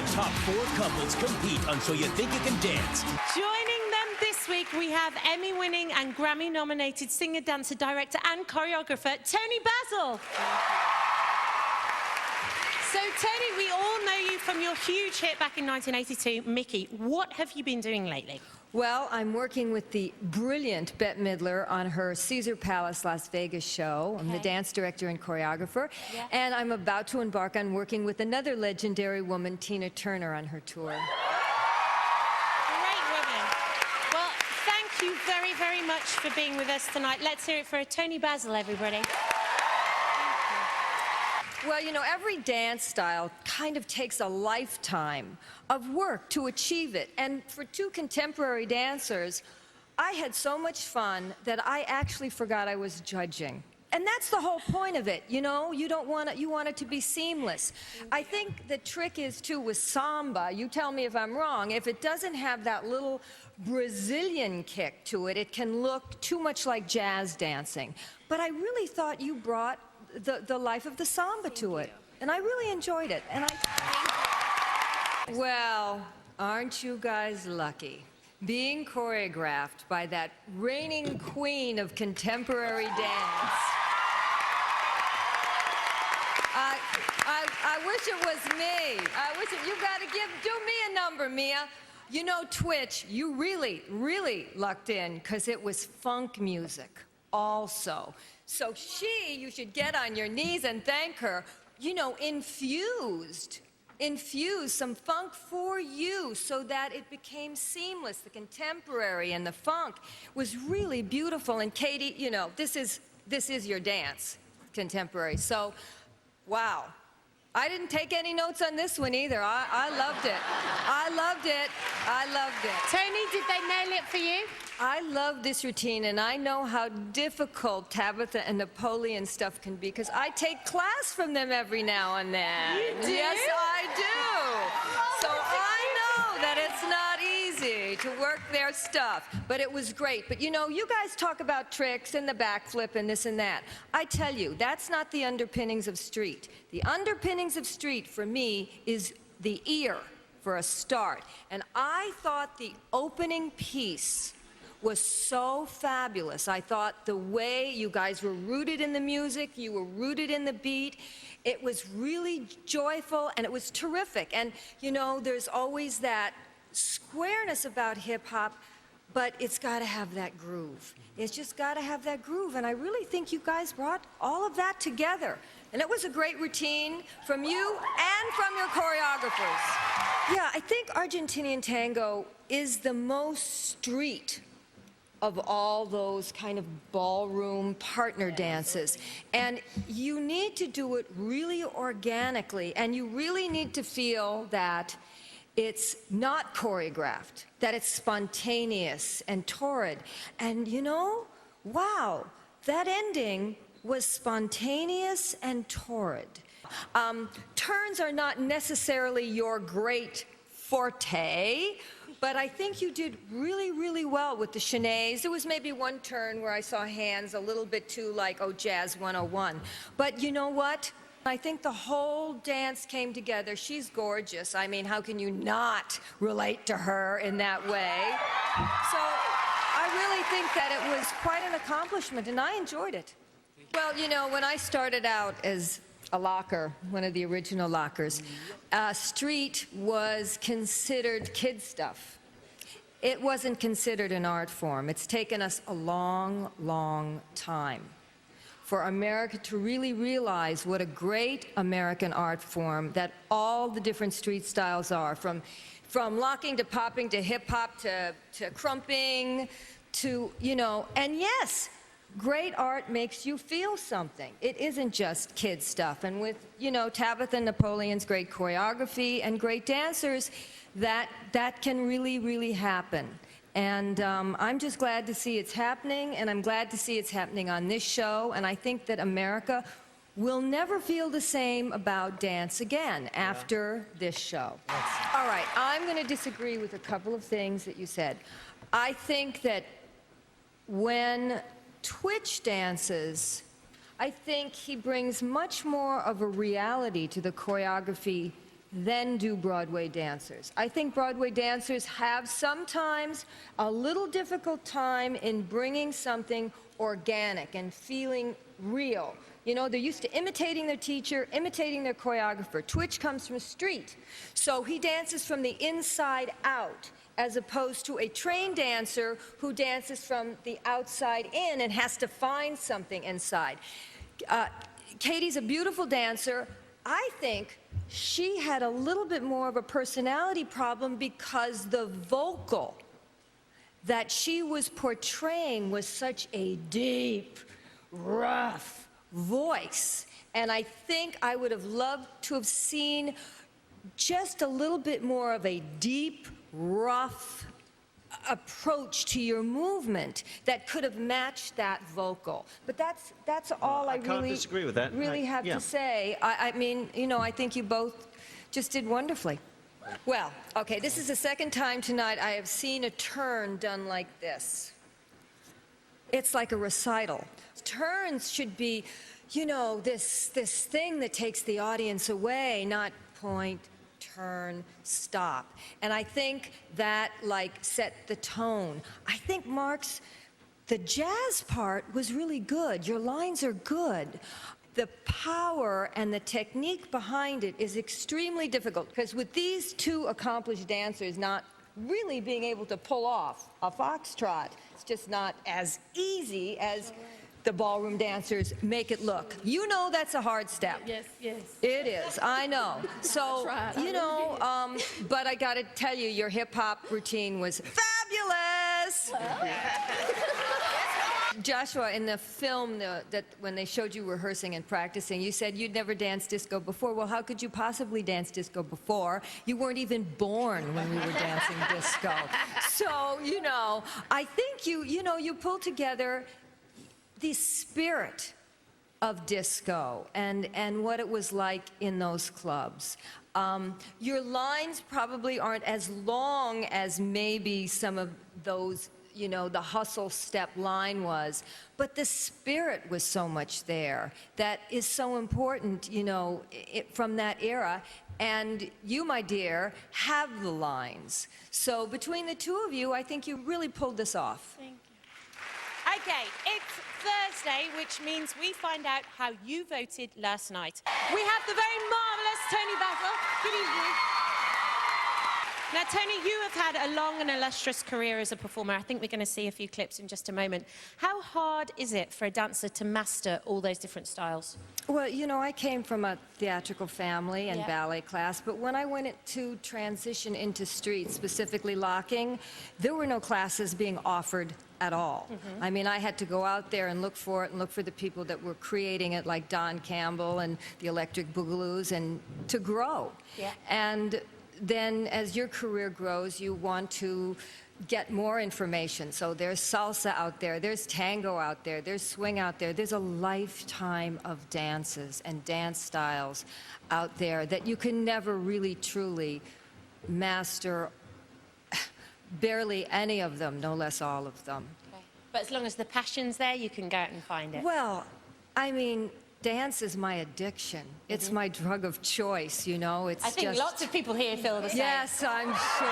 The top 4 couples compete on So You Think You Can Dance. Joining them this week, we have Emmy-winning and Grammy-nominated singer, dancer, director and choreographer, Toni Basil. So, Toni, we all know you from your huge hit back in 1982, Mickey. What have you been doing lately? Well, I'm working with the brilliant Bette Midler on her Caesar Palace Las Vegas show. I'm the dance director and choreographer. Yeah. And I'm about to embark on working with another legendary woman, Tina Turner, on her tour. Great woman. Well, thank you very, very much for being with us tonight. Let's hear it for Toni Basil, everybody. Well, you know, every dance style kind of takes a lifetime of work to achieve it. And for 2 contemporary dancers, I had so much fun that I actually forgot I was judging. And that's the whole point of it, you know? You want it to be seamless. I think the trick is, too, with samba, you tell me if I'm wrong, if it doesn't have that little Brazilian kick to it, it can look too much like jazz dancing. But I really thought you brought the life of the samba to it. And I really enjoyed it. And well, aren't you guys lucky? Being choreographed by that reigning queen of contemporary dance. I wish it was me. I wish it, you gotta do me a number, Mia. You know, Twitch, you really, really lucked in because it was funk music also. So you should get on your knees and thank her, you know, infused some funk for you so that it became seamless. The contemporary and the funk was really beautiful. And Katie, you know, this is your dance, contemporary. So, wow. I didn't take any notes on this one either. I loved it. I loved it. I loved it. Toni, did they nail it for you? I love this routine, and I know how difficult Tabitha and Napoleon stuff can be, because I take class from them every now and then. You do? Yes, I do. So I know that it's not easy to work their stuff, but it was great. But you know, you guys talk about tricks and the backflip and this and that. I tell you, that's not the underpinnings of street. The underpinnings of street, for me, is the ear, for a start. And I thought the opening piece was so fabulous. I thought the way you guys were rooted in the music, you were rooted in the beat, it was really joyful and it was terrific. And you know, there's always that squareness about hip-hop, but it's got to have that groove. It's just got to have that groove, and I really think you guys brought all of that together. And it was a great routine from you and from your choreographers. Yeah, I think Argentinian tango is the most street of all those kind of ballroom partner dances. And you need to do it really organically, and you really need to feel that it's not choreographed, that it's spontaneous and torrid. And you know, wow, that ending was spontaneous and torrid. Turns are not necessarily your great forte, but I think you did really, really well with the chaînés. There was maybe one turn where I saw hands a little bit too like, oh, Jazz 101. But you know what? I think the whole dance came together. She's gorgeous. I mean, how can you not relate to her in that way? So I really think that it was quite an accomplishment, and I enjoyed it. Well, you know, when I started out as a locker, one of the original lockers, street was considered kid stuff. It wasn't considered an art form. It's taken us a long, long time for America to really realize what a great American art form that all the different street styles are, from locking to popping to hip-hop to crumping to, you know, and yes, great art makes you feel something. It isn't just kid stuff. And with, you know, Tabitha and Napoleon's great choreography and great dancers, that can really, really happen. And I'm just glad to see it's happening, and I'm glad to see it's happening on this show. And I think that America will never feel the same about dance again after this show. All right, I'm going to disagree with a couple of things that you said. I think that when Twitch dances, I think he brings much more of a reality to the choreography then do Broadway dancers. I think Broadway dancers have sometimes a little difficult time in bringing something organic and feeling real. You know, they're used to imitating their teacher, imitating their choreographer. Twitch comes from street, so he dances from the inside out, as opposed to a trained dancer who dances from the outside in and has to find something inside. Katie's a beautiful dancer. I think she had a little bit more of a personality problem because the vocal that she was portraying was such a deep, rough voice. And I think I would have loved to have seen just a little bit more of a deep, rough approach to your movement that could have matched that vocal. But that's all I can't disagree with that. really have yeah. to say. I mean, you know, I think you both just did wonderfully. Well, okay, this is the second time tonight I have seen a turn done like this. It's like a recital. Turns should be, you know, this thing that takes the audience away, not point, turn, stop. And I think that, like, set the tone. I think the jazz part was really good. Your lines are good. The power and the technique behind it is extremely difficult, because with these two accomplished dancers not really being able to pull off a foxtrot, it's just not as easy as the ballroom dancers make it look. You know that's a hard step. Yes, yes. It is, I know. So, you know, but I gotta tell you, your hip-hop routine was fabulous! Joshua, in the film that when they showed you rehearsing and practicing, you said you'd never danced disco before. Well, how could you possibly dance disco before? You weren't even born when we were dancing disco. So, you know, I think you pulled together the spirit of disco and what it was like in those clubs. Your lines probably aren't as long as maybe some of those, you know, the hustle step line was, but the spirit was so much there that is so important, you know, from that era. And you, my dear, have the lines. So between the two of you, I think you really pulled this off. Thank you. Okay, it's Thursday, which means we find out how you voted last night. We have the very marvellous Toni Basil. Good evening. Now, Toni, you have had a long and illustrious career as a performer. I think we're going to see a few clips in just a moment. How hard is it for a dancer to master all those different styles? Well, you know, I came from a theatrical family and ballet class, but when I went to transition into street, specifically locking, there were no classes being offered at all. I mean, I had to go out there and look for it and look for the people that were creating it, like Don Campbell and the Electric Boogaloos, and to grow. And then as your career grows, you want to get more information. So there's salsa out there, there's tango out there, there's swing out there. There's a lifetime of dances and dance styles out there that you can never really truly master. Barely any of them, no less all of them. Okay. But as long as the passion's there, you can go out and find it. Well, I mean, dance is my addiction. It's my drug of choice, you know. It's I think just... lots of people here feel the same. Yes, I'm sure.